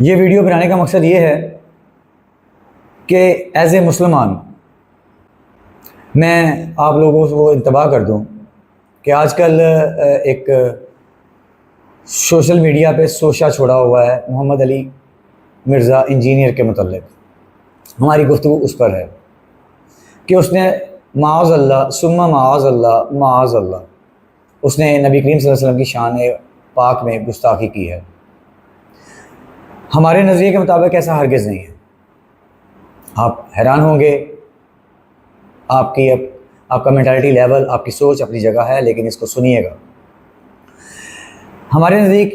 یہ ویڈیو بنانے کا مقصد یہ ہے کہ ایز اے مسلمان میں آپ لوگوں کو انتباہ کر دوں کہ آج کل ایک سوشل میڈیا پہ سوشا چھوڑا ہوا ہے محمد علی مرزا انجینئر کے متعلق. ہماری گفتگو اس پر ہے کہ اس نے معاذ اللہ ثم معاذ اللہ معاذ اللہ اس نے نبی کریم صلی اللہ علیہ وسلم کی شان پاک میں گستاخی کی ہے. ہمارے نظریے کے مطابق ایسا ہرگز نہیں ہے. آپ حیران ہوں گے، آپ کا مینٹالٹی لیول، آپ کی سوچ اپنی جگہ ہے، لیکن اس کو سنیے گا. ہمارے نزدیک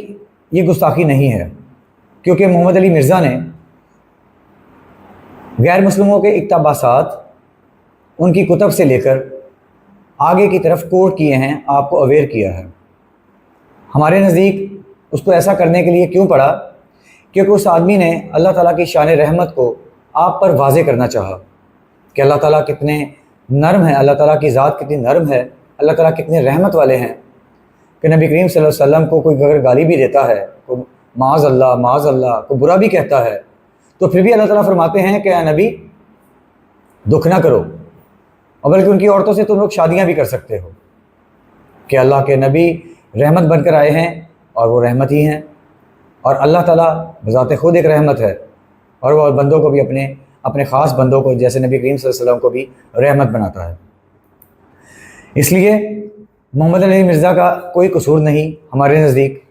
یہ گستاخی نہیں ہے، کیونکہ محمد علی مرزا نے غیر مسلموں کے اقتباسات ان کی کتب سے لے کر آگے کی طرف کوٹ کیے ہیں، آپ کو اویئر کیا ہے. ہمارے نزدیک اس کو ایسا کرنے کے لیے کیوں پڑا؟ کیونکہ اس آدمی نے اللہ تعالیٰ کی شان رحمت کو آپ پر واضح کرنا چاہا کہ اللہ تعالیٰ کتنے نرم ہیں، اللہ تعالیٰ کی ذات کتنی نرم ہے، اللہ تعالیٰ کتنے رحمت والے ہیں کہ نبی کریم صلی اللہ علیہ وسلم کو کوئی اگر گالی بھی دیتا ہے، کوئی معاذ اللہ کو برا بھی کہتا ہے، تو پھر بھی اللہ تعالیٰ فرماتے ہیں کہ اے نبی دکھ نہ کرو، اور بلکہ ان کی عورتوں سے تم لوگ شادیاں بھی کر سکتے ہو، کہ اللہ کے نبی رحمت بن کر آئے ہیں اور وہ رحمت ہی ہیں. اور اللہ تعالیٰ بذات خود ایک رحمت ہے، اور وہ بندوں کو بھی اپنے خاص بندوں کو جیسے نبی کریم صلی اللہ علیہ وسلم کو بھی رحمت بناتا ہے. اس لیے محمد علی مرزا کا کوئی قصور نہیں ہمارے نزدیک.